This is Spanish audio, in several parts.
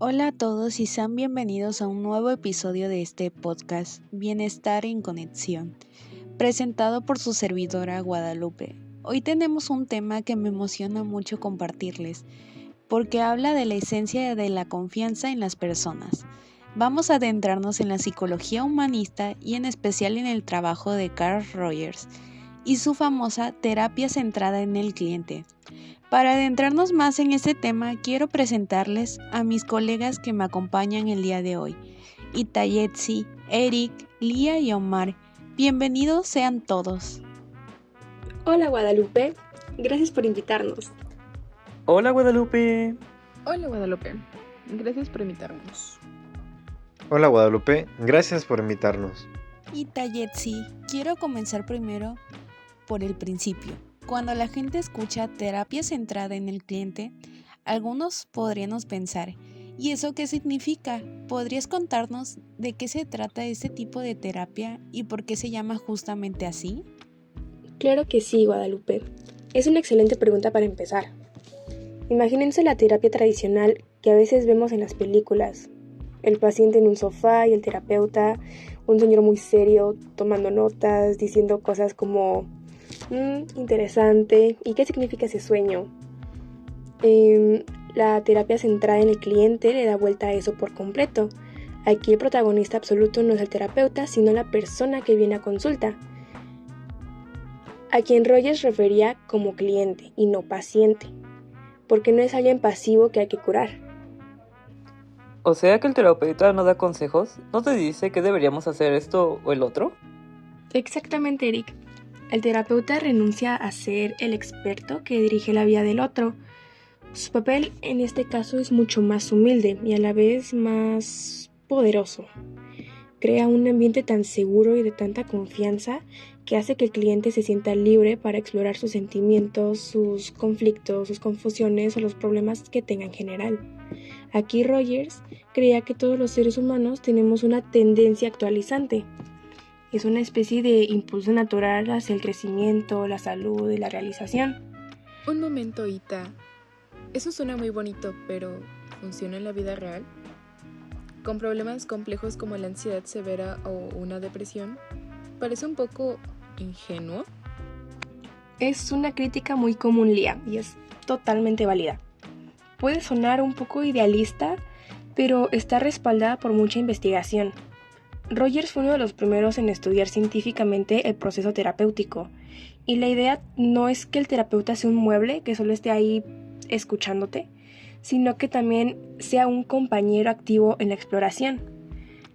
Hola a todos y sean bienvenidos a un nuevo episodio de este podcast, Bienestar en Conexión, presentado por su servidora Guadalupe. Hoy tenemos un tema que me emociona mucho compartirles, porque habla de la esencia de la confianza en las personas. Vamos a adentrarnos en la psicología humanista y en especial en el trabajo de Carl Rogers y su famosa terapia centrada en el cliente. Para adentrarnos más en este tema, quiero presentarles a mis colegas que me acompañan el día de hoy, Itayetsi, Eric, Lía y Omar. Bienvenidos sean todos. Hola Guadalupe, gracias por invitarnos. Hola Guadalupe. Hola Guadalupe, gracias por invitarnos. Hola Guadalupe, gracias por invitarnos. Itayetsi, quiero comenzar primero por el principio. Cuando la gente escucha terapia centrada en el cliente, algunos podríamos pensar, ¿y eso qué significa? ¿Podrías contarnos de qué se trata este tipo de terapia y por qué se llama justamente así? Claro que sí, Guadalupe. Es una excelente pregunta para empezar. Imagínense la terapia tradicional que a veces vemos en las películas. El paciente en un sofá y el terapeuta, un señor muy serio, tomando notas, diciendo cosas como interesante, ¿y qué significa ese sueño? La terapia centrada en el cliente le da vuelta a eso por completo. Aquí el protagonista absoluto no es el terapeuta, sino la persona que viene a consulta, a quien Rogers refería como cliente y no paciente, porque no es alguien pasivo que hay que curar. O sea que el terapeuta no da consejos, no te dice que deberíamos hacer esto o el otro. Exactamente, Eric. El terapeuta renuncia a ser el experto que dirige la vida del otro. Su papel en este caso es mucho más humilde y a la vez más poderoso. Crea un ambiente tan seguro y de tanta confianza que hace que el cliente se sienta libre para explorar sus sentimientos, sus conflictos, sus confusiones o los problemas que tenga en general. Aquí Rogers creía que todos los seres humanos tenemos una tendencia actualizante. Es una especie de impulso natural hacia el crecimiento, la salud y la realización. Un momento, Ita. Eso suena muy bonito, pero ¿funciona en la vida real? Con problemas complejos como la ansiedad severa o una depresión, parece un poco ingenuo. Es una crítica muy común, Lía, y es totalmente válida. Puede sonar un poco idealista, pero está respaldada por mucha investigación. Rogers fue uno de los primeros en estudiar científicamente el proceso terapéutico, y la idea no es que el terapeuta sea un mueble que solo esté ahí escuchándote, sino que también sea un compañero activo en la exploración.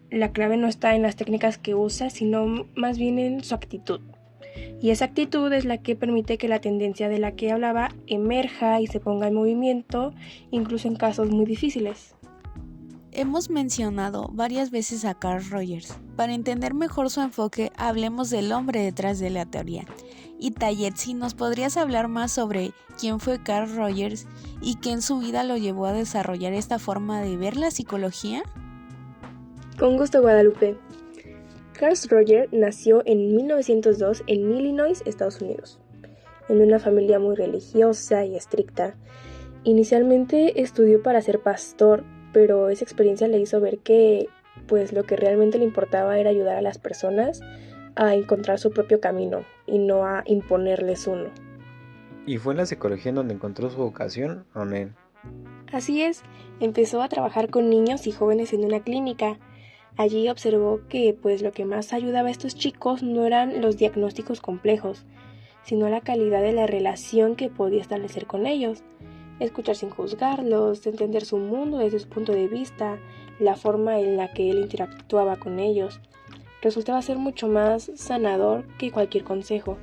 La clave no está en las técnicas que usa, sino más bien en su actitud. Y esa actitud es la que permite que la tendencia de la que hablaba emerja y se ponga en movimiento, incluso en casos muy difíciles. Hemos mencionado varias veces a Carl Rogers. Para entender mejor su enfoque, hablemos del hombre detrás de la teoría. Itayetsi, ¿nos podrías hablar más sobre quién fue Carl Rogers y qué en su vida lo llevó a desarrollar esta forma de ver la psicología? Con gusto, Guadalupe. Carl Rogers nació en 1902 en Illinois, Estados Unidos, en una familia muy religiosa y estricta. Inicialmente estudió para ser pastor, pero esa experiencia le hizo ver que pues lo que realmente le importaba era ayudar a las personas a encontrar su propio camino y no a imponerles uno. ¿Y fue en la psicología en donde encontró su vocación, o no? Así es, empezó a trabajar con niños y jóvenes en una clínica. Allí observó que pues lo que más ayudaba a estos chicos no eran los diagnósticos complejos, sino la calidad de la relación que podía establecer con ellos. Escuchar sin juzgarlos, entender su mundo desde su punto de vista, la forma en la que él interactuaba con ellos. Resultaba ser mucho más sanador que cualquier consejo.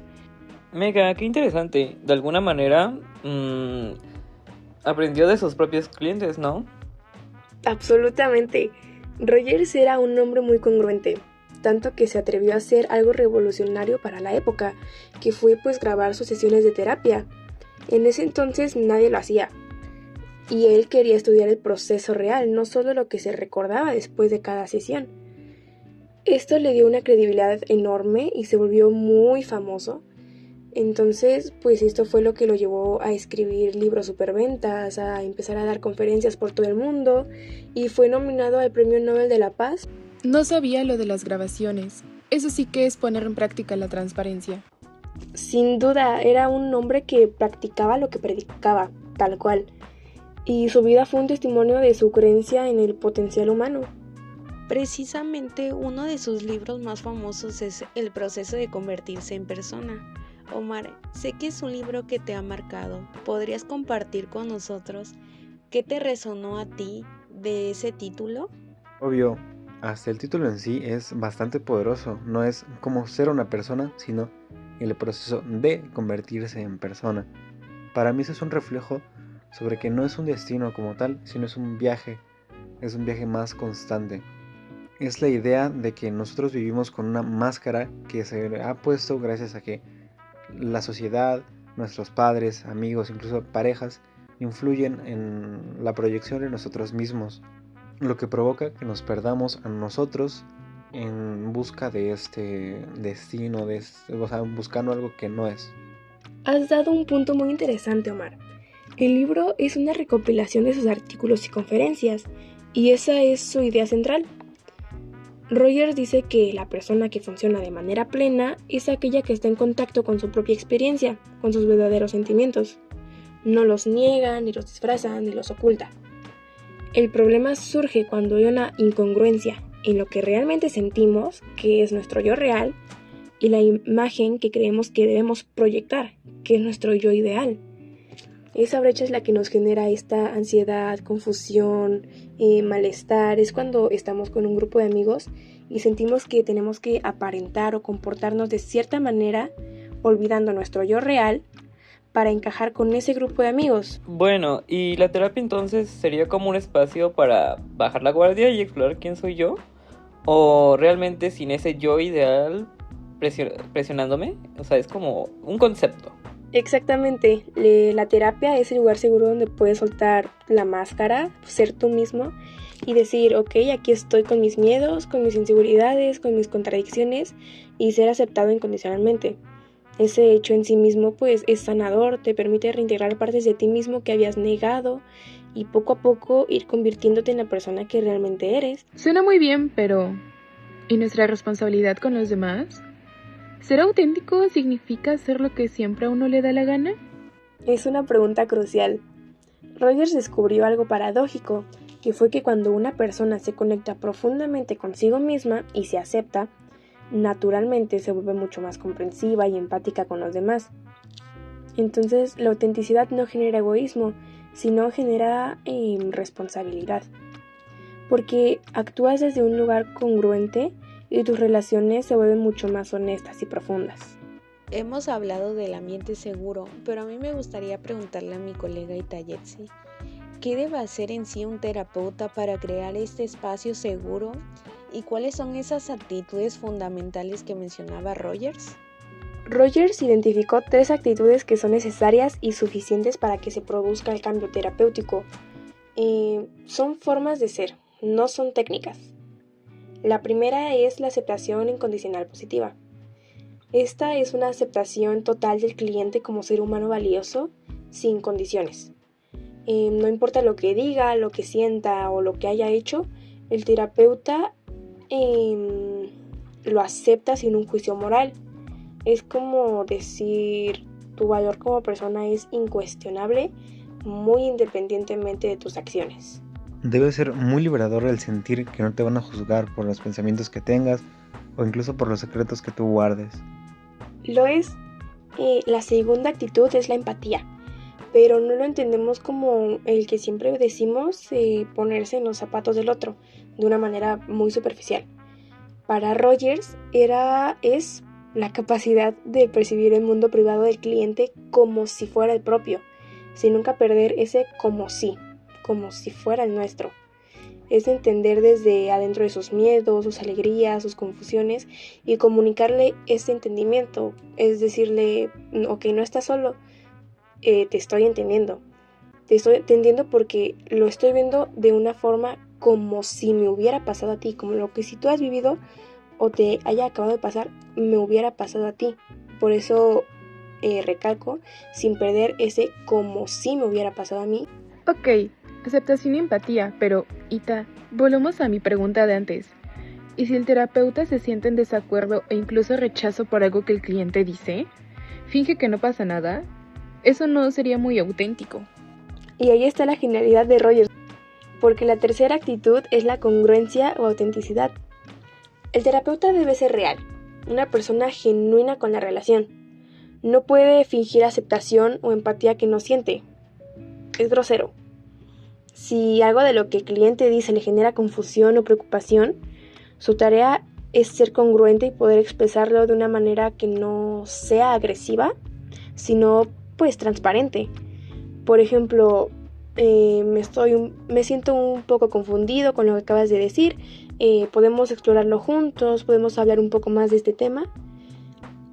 Mega, qué interesante. De alguna manera, aprendió de sus propios clientes, ¿no? Absolutamente. Rogers era un hombre muy congruente, tanto que se atrevió a hacer algo revolucionario para la época, que fue pues grabar sus sesiones de terapia. En ese entonces nadie lo hacía, y él quería estudiar el proceso real, no solo lo que se recordaba después de cada sesión. Esto le dio una credibilidad enorme y se volvió muy famoso, Entonces, pues esto fue lo que lo llevó a escribir libros superventas, a empezar a dar conferencias por todo el mundo y fue nominado al Premio Nobel de la Paz. No sabía lo de las grabaciones. Eso sí que es poner en práctica la transparencia. Sin duda, era un hombre que practicaba lo que predicaba, tal cual. Y su vida fue un testimonio de su creencia en el potencial humano. Precisamente uno de sus libros más famosos es El proceso de convertirse en persona. Omar, sé que es un libro que te ha marcado. ¿Podrías compartir con nosotros qué te resonó a ti de ese título? Obvio, hasta el título en sí es bastante poderoso. No es como ser una persona, sino el proceso de convertirse en persona. Para mí eso es un reflejo sobre que no es un destino como tal, sino es un viaje más constante. Es la idea de que nosotros vivimos con una máscara que se ha puesto gracias a que la sociedad, nuestros padres, amigos, incluso parejas, influyen en la proyección de nosotros mismos, lo que provoca que nos perdamos a nosotros en busca de este destino, buscando algo que no es. Has dado un punto muy interesante, Omar. El libro es una recopilación de sus artículos y conferencias, y esa es su idea central. Rogers dice que la persona que funciona de manera plena es aquella que está en contacto con su propia experiencia, con sus verdaderos sentimientos. No los niega, ni los disfraza, ni los oculta. El problema surge cuando hay una incongruencia en lo que realmente sentimos, que es nuestro yo real, y la imagen que creemos que debemos proyectar, que es nuestro yo ideal. Esa brecha es la que nos genera esta ansiedad, confusión, malestar. Es cuando estamos con un grupo de amigos y sentimos que tenemos que aparentar o comportarnos de cierta manera, olvidando nuestro yo real, para encajar con ese grupo de amigos. Bueno, ¿y la terapia entonces sería como un espacio para bajar la guardia y explorar quién soy yo? ¿O realmente sin ese yo ideal presionándome? O sea, es como un concepto. Exactamente, la terapia es el lugar seguro donde puedes soltar la máscara, ser tú mismo y decir, ok, aquí estoy con mis miedos, con mis inseguridades, con mis contradicciones y ser aceptado incondicionalmente. Ese hecho en sí mismo pues es sanador, te permite reintegrar partes de ti mismo que habías negado y poco a poco ir convirtiéndote en la persona que realmente eres. Suena muy bien, pero ¿y nuestra responsabilidad con los demás? ¿Ser auténtico significa hacer lo que siempre a uno le da la gana? Es una pregunta crucial. Rogers descubrió algo paradójico, que fue que cuando una persona se conecta profundamente consigo misma y se acepta, naturalmente se vuelve mucho más comprensiva y empática con los demás. Entonces, la autenticidad no genera egoísmo, sino genera responsabilidad. Porque actúas desde un lugar congruente y tus relaciones se vuelven mucho más honestas y profundas. Hemos hablado del ambiente seguro, pero a mí me gustaría preguntarle a mi colega Itayetsi, ¿qué debe hacer en sí un terapeuta para crear este espacio seguro? ¿Y cuáles son esas actitudes fundamentales que mencionaba Rogers? Rogers identificó 3 actitudes que son necesarias y suficientes para que se produzca el cambio terapéutico. Son formas de ser, no son técnicas. La primera es la aceptación incondicional positiva. Esta es una aceptación total del cliente como ser humano valioso, sin condiciones. No importa lo que diga, lo que sienta o lo que haya hecho, el terapeuta lo acepta sin un juicio moral. Es como decir, tu valor como persona es incuestionable, muy independientemente de tus acciones. Debe ser muy liberador el sentir que no te van a juzgar por los pensamientos que tengas o incluso por los secretos que tú guardes. Lo es. La segunda actitud es la empatía, pero no lo entendemos como el que siempre decimos, ponerse en los zapatos del otro, de una manera muy superficial. Para Rogers es la capacidad de percibir el mundo privado del cliente como si fuera el propio, sin nunca perder ese como si fuera el nuestro. Es entender desde adentro de sus miedos, sus alegrías, sus confusiones y comunicarle ese entendimiento. Es decirle, ok, no estás solo, te estoy entendiendo. Te estoy entendiendo porque lo estoy viendo de una forma como si me hubiera pasado a ti, como lo que si tú has vivido o te haya acabado de pasar, me hubiera pasado a ti. Por eso recalco, sin perder ese como si me hubiera pasado a mí. Ok, aceptación y empatía, pero, Ita, volvemos a mi pregunta de antes. ¿Y si el terapeuta se siente en desacuerdo e incluso rechazo por algo que el cliente dice? ¿Finge que no pasa nada? Eso no sería muy auténtico. Y ahí está la genialidad de Rogers, porque la tercera actitud es la congruencia o autenticidad. El terapeuta debe ser real, una persona genuina con la relación. No puede fingir aceptación o empatía que no siente. Es grosero. Si algo de lo que el cliente dice le genera confusión o preocupación, su tarea es ser congruente y poder expresarlo de una manera que no sea agresiva, sino pues transparente. Por ejemplo, me siento un poco confundido con lo que acabas de decir, podemos explorarlo juntos, podemos hablar un poco más de este tema.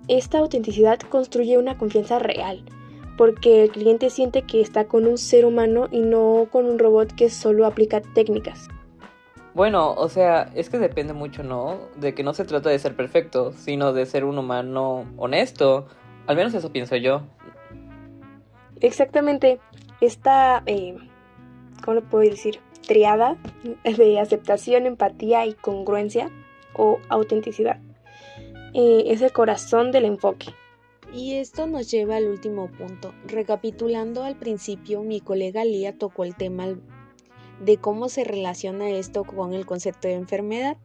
Esta autenticidad construye una confianza real, porque el cliente siente que está con un ser humano y no con un robot que solo aplica técnicas. Bueno, o sea, es que depende mucho, ¿no? De que no se trata de ser perfecto, sino de ser un humano honesto. Al menos eso pienso yo. Exactamente, esta, ¿cómo lo puedo decir? Triada de aceptación, empatía y congruencia o autenticidad. Es el corazón del enfoque. Y esto nos lleva al último punto. Recapitulando al principio, mi colega Lía tocó el tema de cómo se relaciona esto con el concepto de enfermedad.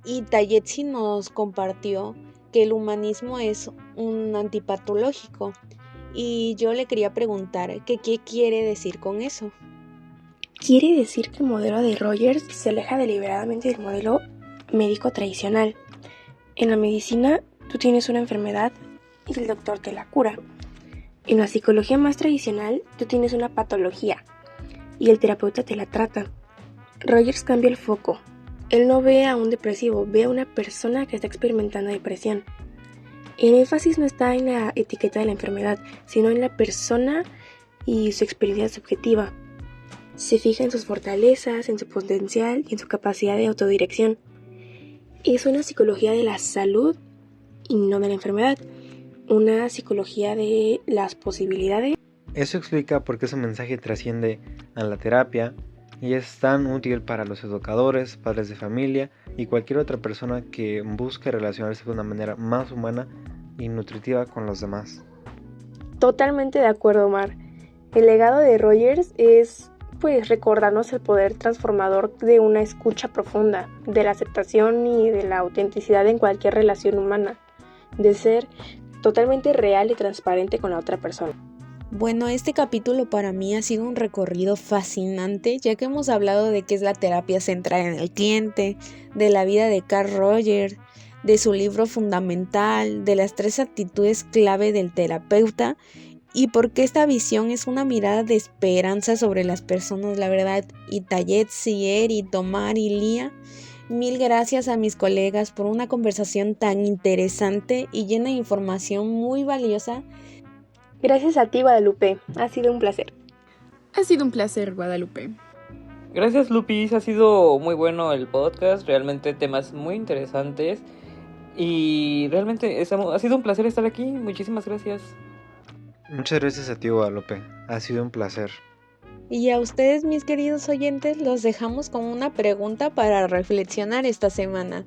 Y Tayetsi nos compartió que el humanismo es un antipatológico. Y yo le quería preguntar que qué quiere decir con eso. Quiere decir que el modelo de Rogers se aleja deliberadamente del modelo médico tradicional. En la medicina, tú tienes una enfermedad y el doctor te la cura. En la psicología más tradicional, tú tienes una patología y el terapeuta te la trata. Rogers cambia el foco. Él no ve a un depresivo, ve a una persona que está experimentando depresión. El énfasis no está en la etiqueta de la enfermedad, sino en la persona y su experiencia subjetiva. Se fija en sus fortalezas, en su potencial y en su capacidad de autodirección. Es una psicología de la salud y no de la enfermedad. Una psicología de las posibilidades. Eso explica por qué su mensaje trasciende a la terapia y es tan útil para los educadores, padres de familia y cualquier otra persona que busque relacionarse de una manera más humana y nutritiva con los demás. Totalmente de acuerdo, Omar. El legado de Rogers es recordarnos el poder transformador de una escucha profunda, de la aceptación y de la autenticidad en cualquier relación humana, de ser totalmente real y transparente con la otra persona. Bueno, este capítulo para mí ha sido un recorrido fascinante, ya que hemos hablado de qué es la terapia centrada en el cliente, de la vida de Carl Rogers, de su libro fundamental, de las 3 actitudes clave del terapeuta y por qué esta visión es una mirada de esperanza sobre las personas, la verdad. Y Tayetsi, Eri, Tomar y Lía, mil gracias a mis colegas por una conversación tan interesante y llena de información muy valiosa. Gracias a ti, Guadalupe. Ha sido un placer. Ha sido un placer, Guadalupe. Gracias, Lupis. Ha sido muy bueno el podcast. Realmente temas muy interesantes. Y realmente ha sido un placer estar aquí. Muchísimas gracias. Muchas gracias a ti, Guadalupe. Ha sido un placer. Y a ustedes, mis queridos oyentes, los dejamos con una pregunta para reflexionar esta semana.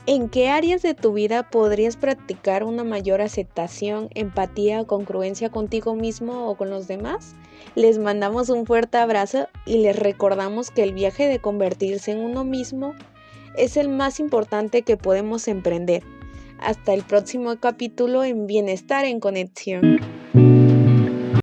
¿En qué áreas de tu vida podrías practicar una mayor aceptación, empatía o congruencia contigo mismo o con los demás? Les mandamos un fuerte abrazo y les recordamos que el viaje de convertirse en uno mismo es el más importante que podemos emprender. Hasta el próximo capítulo en Bienestar en Conexión.